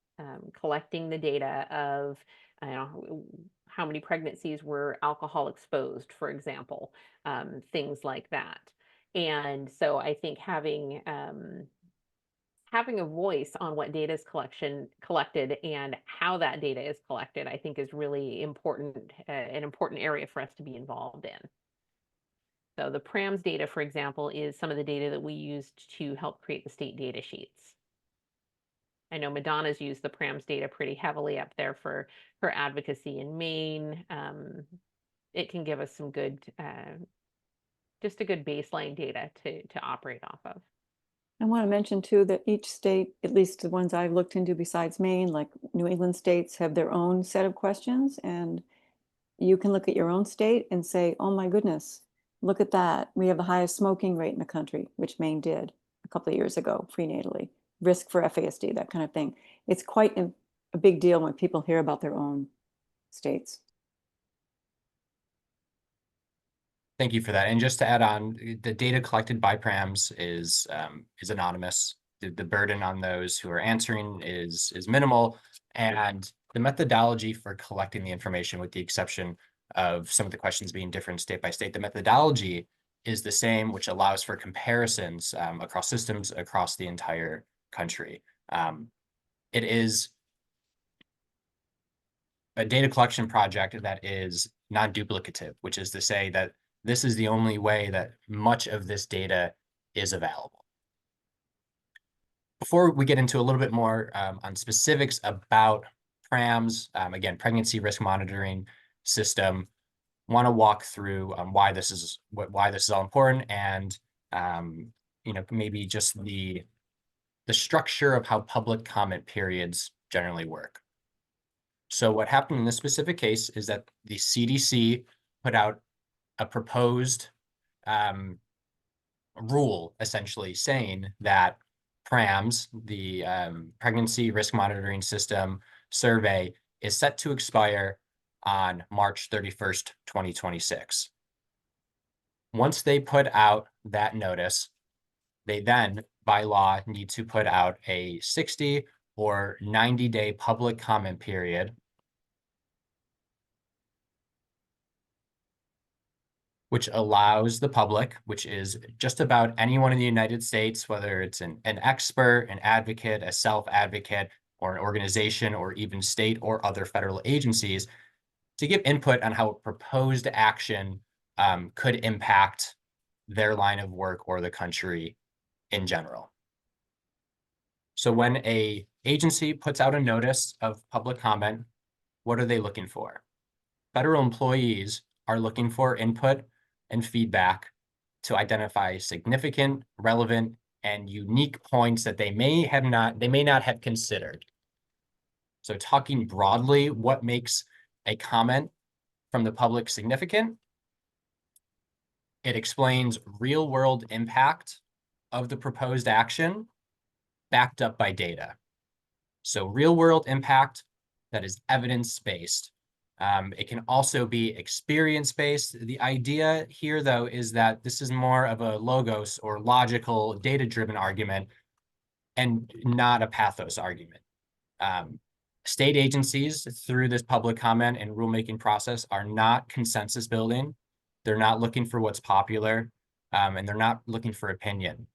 collecting the data of how many pregnancies were alcohol exposed, for example, things like that. And so I think having a voice on what data is collected and how that data is collected, I think is really important, an important area for us to be involved in. So the PRAMS data, for example, is some of the data that we used to help create the state data sheets. I know Madonna's used the PRAMS data pretty heavily up there for her advocacy in Maine. It can give us some good, just a good baseline data to operate off of. I want to mention too that each state, at least the ones I've looked into besides Maine, like New England states, have their own set of questions, and you can look at your own state and say, oh my goodness, look at that. We have the highest smoking rate in the country, which Maine did a couple of years ago, prenatally. Risk for FASD, that kind of thing. It's quite a big deal when people hear about their own states. Thank you for that. And just to add on, the data collected by PRAMs is anonymous. The burden on those who are answering is minimal, and the methodology for collecting the information, with the exception of some of the questions being different state by state, the methodology is the same, which allows for comparisons across systems across the entire country. It is a data collection project that is non-duplicative, which is to say that this is the only way that much of this data is available. Before we get into a little bit more on specifics about PRAMs, again, pregnancy risk monitoring system, want to walk through why this is all important, and maybe just the structure of how public comment periods generally work. So what happened in this specific case is that the CDC put out a proposed rule, essentially saying that PRAMS, the Pregnancy Risk Monitoring System survey, is set to expire on March 31st, 2026. Once they put out that notice, they then, by law, need to put out a 60 or 90-day public comment period, which allows the public, which is just about anyone in the United States, whether it's an expert, an advocate, a self-advocate, or an organization, or even state or other federal agencies, to give input on how a proposed action could impact their line of work or the country in general. So when an agency puts out a notice of public comment, what are they looking for? Federal employees are looking for input and feedback to identify significant, relevant, and unique points that they may not have considered. So talking broadly, what makes a comment from the public significant? It explains real-world impact of the proposed action backed up by data. So real-world impact that is evidence-based. It can also be experience-based. The idea here, though, is that this is more of a logos or logical, data-driven argument and not a pathos argument. State agencies, through this public comment and rulemaking process, are not consensus building. They're not looking for what's popular, and they're not looking for opinion.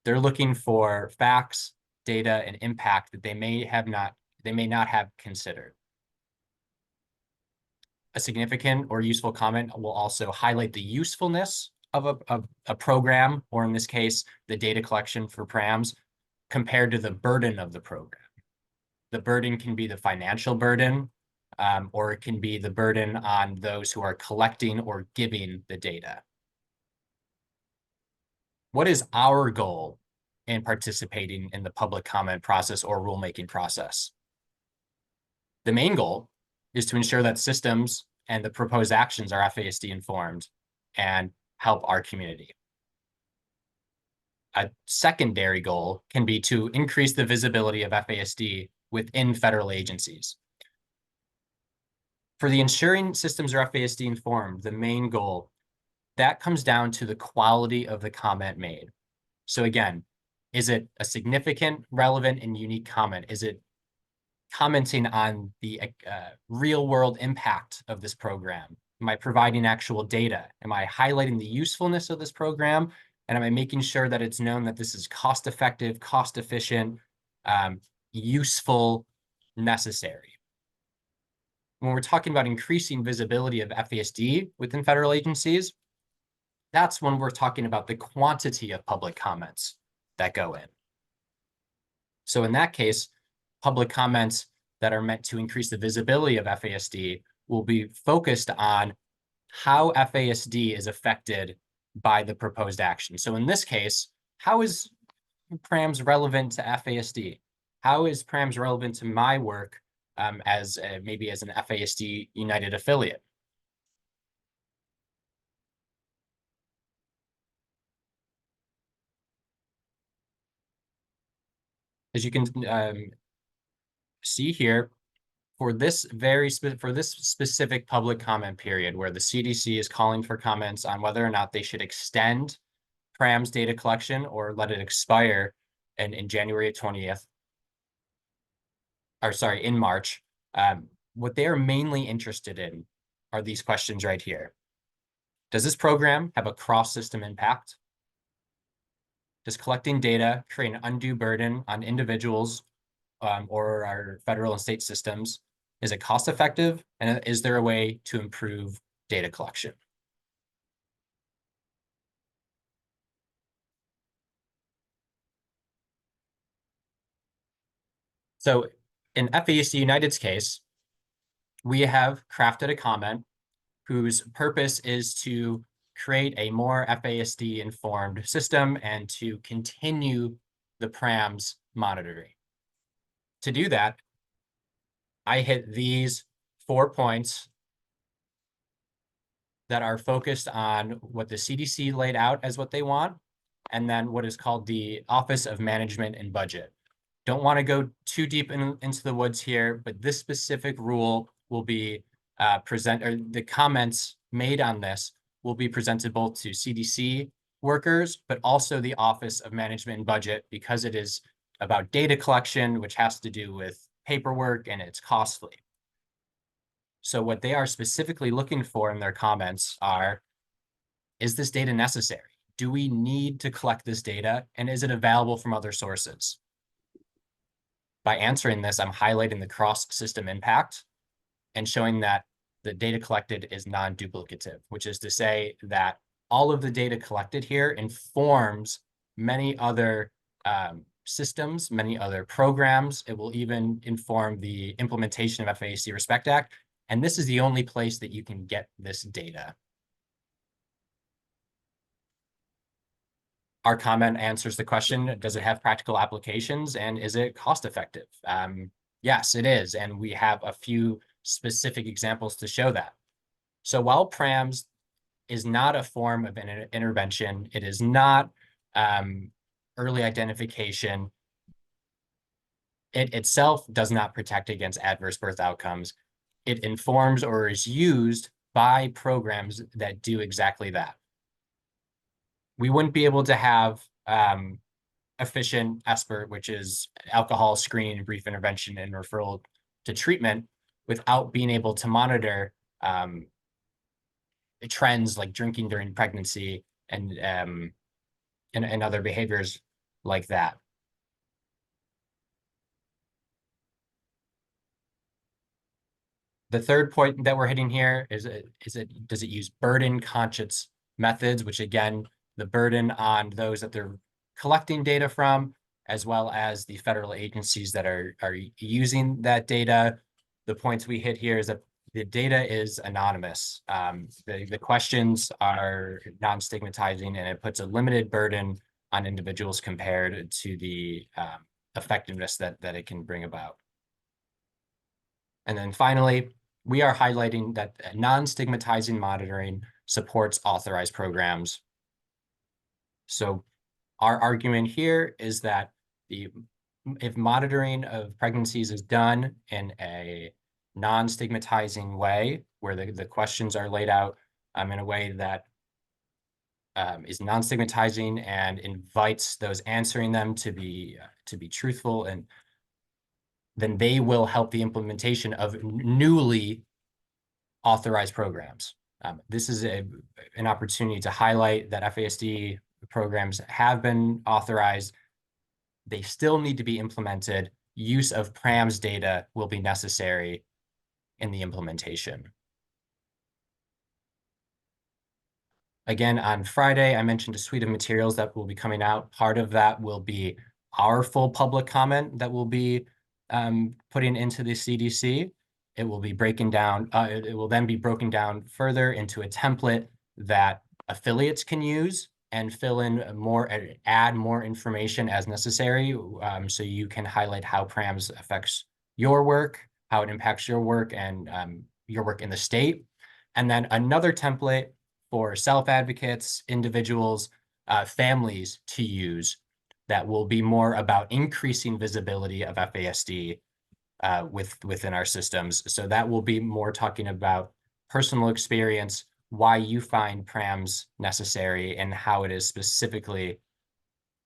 They're looking for facts, data, and impact that they may not have considered. A significant or useful comment will also highlight the usefulness of a program, or in this case, the data collection for PRAMs, compared to the burden of the program. The burden can be the financial burden, or it can be the burden on those who are collecting or giving the data. What is our goal in participating in the public comment process or rulemaking process? The main goal is to ensure that systems and the proposed actions are FASD informed and help our community. A secondary goal can be to increase the visibility of FASD within federal agencies. For the ensuring systems are FASD informed, the main goal, that comes down to the quality of the comment made. So again, is it a significant, relevant, and unique comment? Is it commenting on the real-world impact of this program? Am I providing actual data? Am I highlighting the usefulness of this program? And am I making sure that it's known that this is cost-effective, cost-efficient, useful, necessary? When we're talking about increasing visibility of FASD within federal agencies, that's when we're talking about the quantity of public comments that go in. So in that case, public comments that are meant to increase the visibility of FASD will be focused on how FASD is affected by the proposed action. So in this case, how is PRAMS relevant to FASD? How is PRAMS relevant to my work maybe as an FASD United affiliate? As you can see here, for this specific public comment period where the CDC is calling for comments on whether or not they should extend PRAM's data collection or let it expire in January 20th, or sorry, in March, what they are mainly interested in are these questions right here. Does this program have a cross-system impact? Does collecting data create an undue burden on individuals or our federal and state systems? Is it cost effective? And is there a way to improve data collection? So in FASD United's case, we have crafted a comment whose purpose is to create a more FASD informed system and to continue the PRAM's monitoring. To do that, I hit these 4 points that are focused on what the CDC laid out as what they want, and then what is called the Office of Management and Budget. Don't want to go too deep into the woods here, but this specific rule will be the comments made on this will be presented both to CDC workers, but also the Office of Management and Budget, because it is about data collection, which has to do with paperwork and it's costly. So what they are specifically looking for in their comments are, is this data necessary? Do we need to collect this data? And is it available from other sources? By answering this, I'm highlighting the cross-system impact and showing that the data collected is non-duplicative, which is to say that all of the data collected here informs many other systems, many other programs. It will even inform the implementation of FASD Respect Act. And this is the only place that you can get this data. Our comment answers the question, does it have practical applications and is it cost effective? Yes, it is. And we have a few specific examples to show that. So while PRAMS is not a form of an intervention, it is not early identification, it itself does not protect against adverse birth outcomes. It informs or is used by programs that do exactly that. We wouldn't be able to have efficient ESPERT, which is alcohol screening, brief intervention, and referral to treatment, without being able to monitor trends like drinking during pregnancy and other behaviors like that. The third point that we're hitting here is does it use burden conscious methods, which again, the burden on those that they're collecting data from, as well as the federal agencies that are using that data. The points we hit here is that the data is anonymous. The questions are non-stigmatizing, and it puts a limited burden on individuals compared to the effectiveness that it can bring about. And then finally, we are highlighting that non-stigmatizing monitoring supports authorized programs. So our argument here is that if monitoring of pregnancies is done in a non-stigmatizing way, where the questions are laid out in a way that is non-stigmatizing and invites those answering them to be truthful, and then they will help the implementation of newly authorized programs. This is an opportunity to highlight that FASD programs have been authorized. They still need to be implemented. Use of PRAMS data will be necessary in the implementation. Again, on Friday, I mentioned a suite of materials that will be coming out. Part of that will be our full public comment that will be putting into the CDC. It will be breaking down, it will then be broken down further into a template that affiliates can use and fill in more, add more information as necessary. So you can highlight how PRAMS affects your work, how it impacts your work and your work in the state. And then another template for self-advocates, individuals, families to use that will be more about increasing visibility of FASD within our systems. So that will be more talking about personal experience, why you find PRAMs necessary, and how it is specifically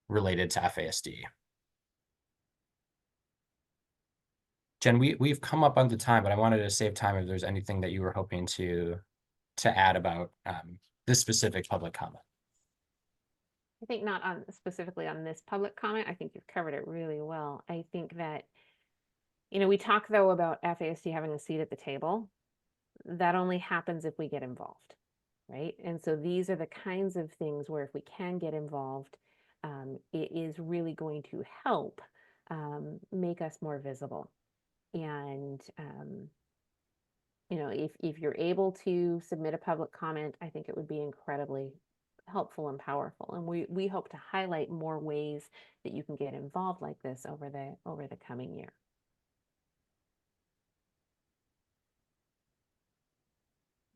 related to FASD. Jen, we've come up on the time, but I wanted to save time if there's anything that you were hoping to add about this specific public comment. I think not on specifically on this public comment. I think you've covered it really well. I think that, we talk though about FASD having a seat at the table. That only happens if we get involved, right? And so these are the kinds of things where if we can get involved, it is really going to help make us more visible. And if you're able to submit a public comment, I think it would be incredibly helpful and powerful. And we hope to highlight more ways that you can get involved like this over the coming year.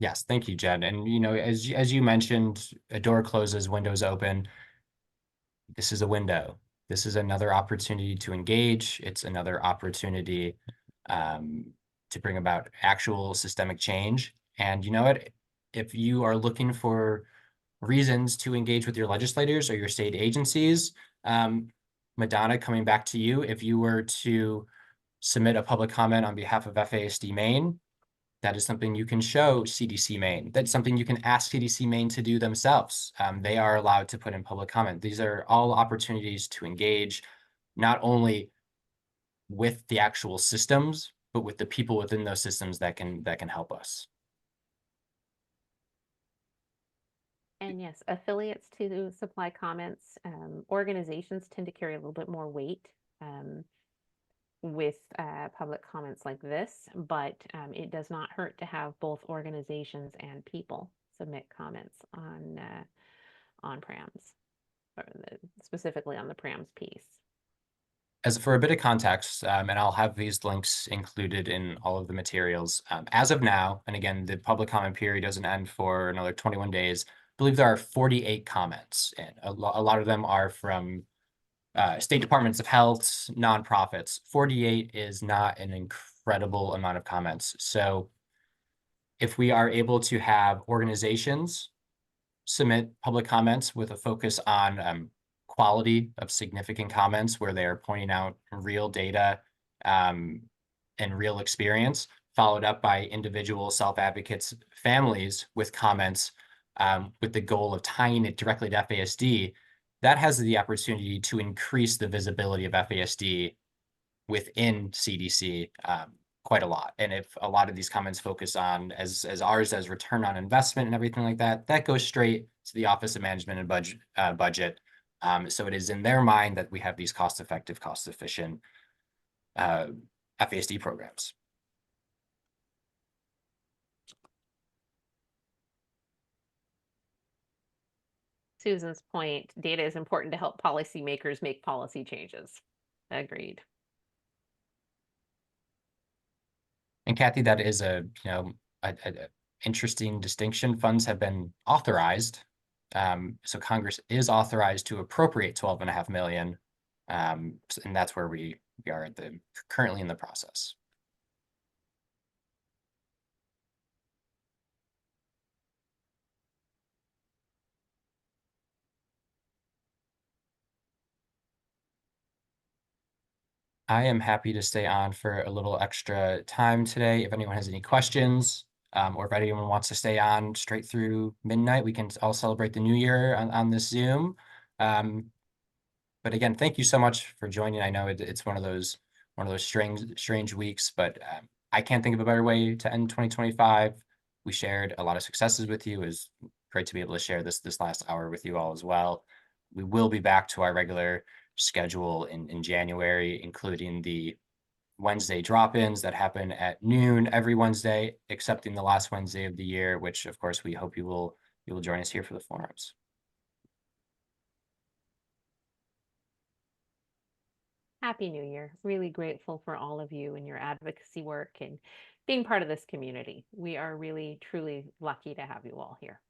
Yes, thank you, Jen. And as you mentioned, a door closes, windows open. This is a window. This is another opportunity to engage. It's another opportunity to bring about actual systemic change. And you know what? If you are looking for reasons to engage with your legislators or your state agencies, Madonna, coming back to you, if you were to submit a public comment on behalf of FASD Maine, that is something you can show CDC Maine. That's something you can ask CDC Maine to do themselves. They are allowed to put in public comment. These are all opportunities to engage, not only with the actual systems, but with the people within those systems that can help us. And yes, affiliates to supply comments. Organizations tend to carry a little bit more weight with public comments like this, but it does not hurt to have both organizations and people submit comments on PRAMs, or specifically on the PRAMs piece. As for a bit of context, and I'll have these links included in all of the materials. As of now, and again, the public comment period doesn't end for another 21 days. I believe there are 48 comments, and a lot of them are from state departments of health, nonprofits. 48 is not an incredible amount of comments. So if we are able to have organizations submit public comments with a focus on quality of significant comments where they are pointing out real data and real experience, followed up by individual self-advocates, families with comments with the goal of tying it directly to FASD, that has the opportunity to increase the visibility of FASD within CDC quite a lot. And if a lot of these comments focus on, as ours, as return on investment and everything like that, that goes straight to the Office of Management and Budget. So it is in their mind that we have these cost-effective, cost-efficient FASD programs. Susan's point, data is important to help policymakers make policy changes. Agreed. And Kathy, that is a interesting distinction. Funds have been authorized. So Congress is authorized to appropriate 12.5 million. And that's where we are currently in the process. I am happy to stay on for a little extra time today. If anyone has any questions, or if anyone wants to stay on straight through midnight, we can all celebrate the new year on this Zoom. But again, thank you so much for joining. I know it's one of those strange weeks, but I can't think of a better way to end 2025. We shared a lot of successes with you. It was great to be able to share this last hour with you all as well. We will be back to our regular schedule in January, including the Wednesday drop-ins that happen at noon every Wednesday, excepting the last Wednesday of the year, which of course we hope you will join us here for the forums. Happy New Year. Really grateful for all of you and your advocacy work and being part of this community. We are really, truly lucky to have you all here.